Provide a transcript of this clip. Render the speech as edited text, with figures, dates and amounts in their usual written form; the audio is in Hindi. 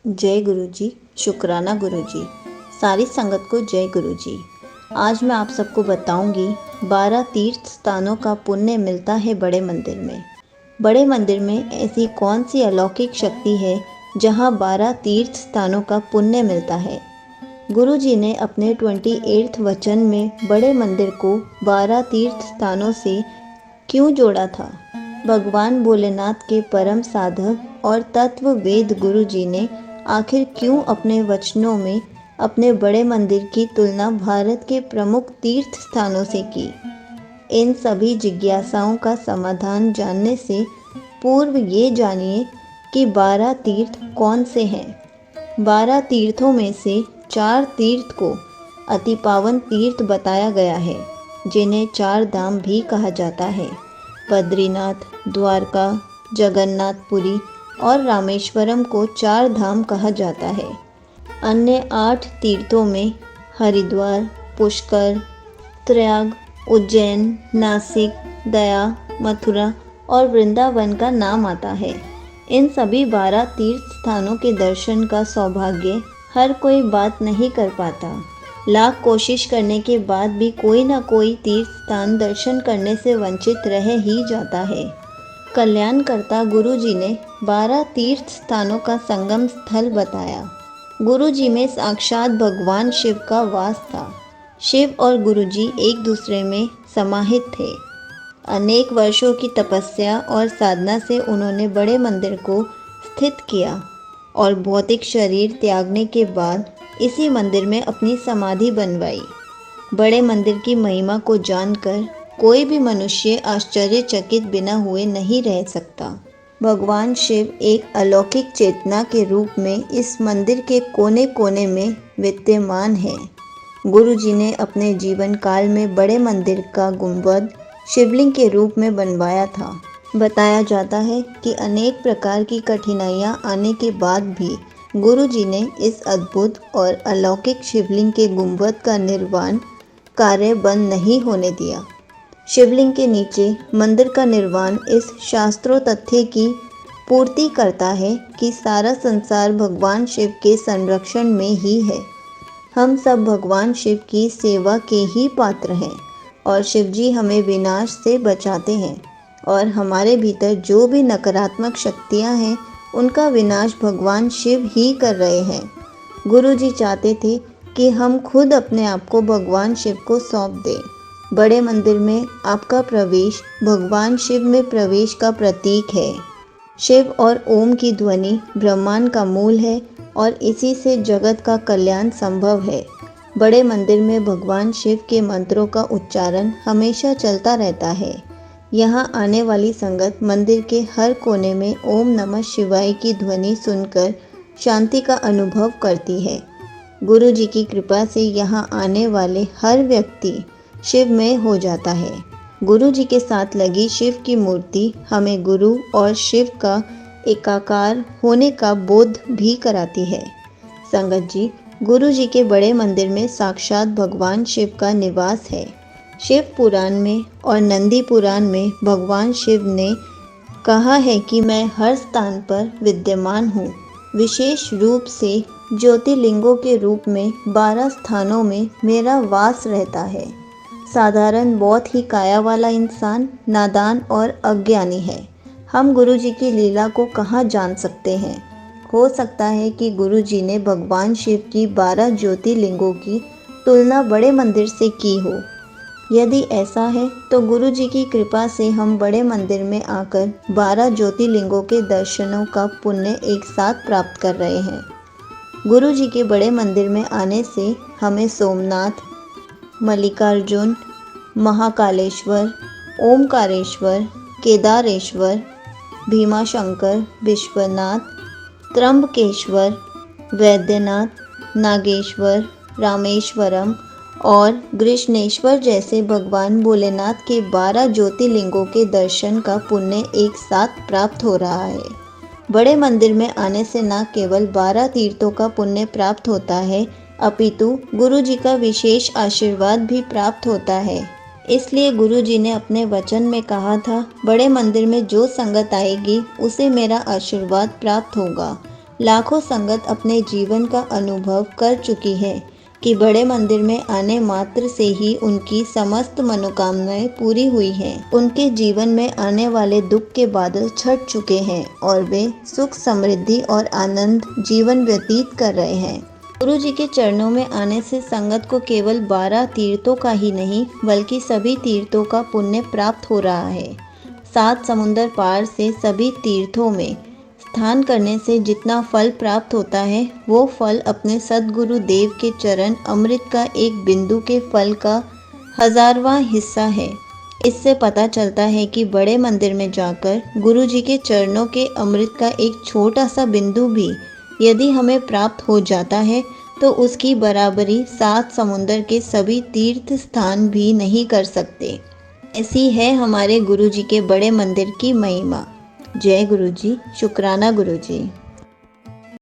जय गुरु जी। शुक्राना गुरु जी। सारी संगत को जय गुरु जी। आज मैं आप सबको बताऊंगी 12 तीर्थ स्थानों का पुण्य मिलता है बड़े मंदिर में। बड़े मंदिर में ऐसी कौन सी अलौकिक शक्ति है जहां 12 तीर्थ स्थानों का पुण्य मिलता है। गुरु जी ने अपने 28वें वचन में बड़े मंदिर को 12 तीर्थ स्थानों से क्यों जोड़ा था। भगवान भोलेनाथ के परम साधक और तत्व वेद गुरु जी ने आखिर क्यों अपने वचनों में अपने बड़े मंदिर की तुलना भारत के प्रमुख तीर्थ स्थानों से की। इन सभी जिज्ञासाओं का समाधान जानने से पूर्व ये जानिए कि 12 तीर्थ कौन से हैं। 12 तीर्थों में से 4 तीर्थ को अति पावन तीर्थ बताया गया है, जिन्हें 4 धाम भी कहा जाता है। बद्रीनाथ, द्वारका, जगन्नाथपुरी और रामेश्वरम को 4 धाम कहा जाता है। अन्य 8 तीर्थों में हरिद्वार, पुष्कर, प्रयाग, उज्जैन, नासिक, गया, मथुरा और वृंदावन का नाम आता है। इन सभी 12 तीर्थ स्थानों के दर्शन का सौभाग्य हर कोई बात नहीं कर पाता। लाख कोशिश करने के बाद भी कोई ना कोई तीर्थ स्थान दर्शन करने से वंचित रह ही जाता है। कल्याणकर्ता गुरु जी ने 12 तीर्थ स्थानों का संगम स्थल बताया। गुरु जी में साक्षात भगवान शिव का वास था। शिव और गुरु जी एक दूसरे में समाहित थे। अनेक वर्षों की तपस्या और साधना से उन्होंने बड़े मंदिर को स्थित किया और भौतिक शरीर त्यागने के बाद इसी मंदिर में अपनी समाधि बनवाई। बड़े मंदिर की महिमा को जानकर कोई भी मनुष्य आश्चर्यचकित बिना हुए नहीं रह सकता। भगवान शिव एक अलौकिक चेतना के रूप में इस मंदिर के कोने कोने में विद्यमान है। गुरु जी ने अपने जीवन काल में बड़े मंदिर का गुंबद शिवलिंग के रूप में बनवाया था। बताया जाता है कि अनेक प्रकार की कठिनाइयां आने के बाद भी गुरु जी ने इस अद्भुत और अलौकिक शिवलिंग के गुंबद का निर्माण कार्य बंद नहीं होने दिया। शिवलिंग के नीचे मंदिर का निर्माण इस शास्त्रों तथ्य की पूर्ति करता है कि सारा संसार भगवान शिव के संरक्षण में ही है। हम सब भगवान शिव की सेवा के ही पात्र हैं और शिव जी हमें विनाश से बचाते हैं और हमारे भीतर जो भी नकारात्मक शक्तियां हैं उनका विनाश भगवान शिव ही कर रहे हैं। गुरु जी चाहते थे कि हम खुद अपने आप को भगवान शिव को सौंप दें। बड़े मंदिर में आपका प्रवेश भगवान शिव में प्रवेश का प्रतीक है। शिव और ओम की ध्वनि ब्रह्मांड का मूल है और इसी से जगत का कल्याण संभव है। बड़े मंदिर में भगवान शिव के मंत्रों का उच्चारण हमेशा चलता रहता है। यहाँ आने वाली संगत मंदिर के हर कोने में ओम नमः शिवाय की ध्वनि सुनकर शांति का अनुभव करती है। गुरु जी की कृपा से यहाँ आने वाले हर व्यक्ति शिवमय हो जाता है। गुरु जी के साथ लगी शिव की मूर्ति हमें गुरु और शिव का एकाकार होने का बोध भी कराती है। संगत जी, गुरु जी के बड़े मंदिर में साक्षात भगवान शिव का निवास है। शिव पुराण में और नंदी पुराण में भगवान शिव ने कहा है कि मैं हर स्थान पर विद्यमान हूँ। विशेष रूप से ज्योतिर्लिंगों के रूप में 12 स्थानों में मेरा वास रहता है। साधारण बहुत ही काया वाला इंसान नादान और अज्ञानी है। हम गुरु जी की लीला को कहाँ जान सकते हैं। हो सकता है कि गुरु जी ने भगवान शिव की 12 ज्योतिर्लिंगों की तुलना बड़े मंदिर से की हो। यदि ऐसा है तो गुरु जी की कृपा से हम बड़े मंदिर में आकर 12 ज्योतिर्लिंगों के दर्शनों का पुण्य एक साथ प्राप्त कर रहे हैं। गुरु जी के बड़े मंदिर में आने से हमें सोमनाथ, मल्लिकार्जुन, महाकालेश्वर, ओमकारेश्वर, केदारेश्वर, भीमाशंकर, विश्वनाथ, त्र्यंबकेश्वर, वैद्यनाथ, नागेश्वर, रामेश्वरम और कृष्णेश्वर जैसे भगवान भोलेनाथ के 12 ज्योतिर्लिंगों के दर्शन का पुण्य एक साथ प्राप्त हो रहा है। बड़े मंदिर में आने से न केवल 12 तीर्थों का पुण्य प्राप्त होता है, अपितु गुरु जी का विशेष आशीर्वाद भी प्राप्त होता है। इसलिए गुरु जी ने अपने वचन में कहा था, बड़े मंदिर में जो संगत आएगी उसे मेरा आशीर्वाद प्राप्त होगा। लाखों संगत अपने जीवन का अनुभव कर चुकी है कि बड़े मंदिर में आने मात्र से ही उनकी समस्त मनोकामनाएं पूरी हुई हैं। उनके जीवन में आने वाले दुख के बादल छट चुके हैं और वे सुख, समृद्धि और आनंद जीवन व्यतीत कर रहे हैं। गुरु जी के चरणों में आने से संगत को केवल 12 तीर्थों का ही नहीं बल्कि सभी तीर्थों का पुण्य प्राप्त हो रहा है। 7 समुंदर पार से सभी तीर्थों में स्नान करने से जितना फल प्राप्त होता है वो फल अपने सद्गुरु देव के चरण अमृत का एक बिंदु के फल का 1000वां हिस्सा है। इससे पता चलता है कि बड़े मंदिर में जाकर गुरु जी के चरणों के अमृत का एक छोटा सा बिंदु भी यदि हमें प्राप्त हो जाता है तो उसकी बराबरी 7 समुंदर के सभी तीर्थ स्थान भी नहीं कर सकते। ऐसी है हमारे गुरु जी के बड़े मंदिर की महिमा। जय गुरु जी, शुक्राना गुरु जी।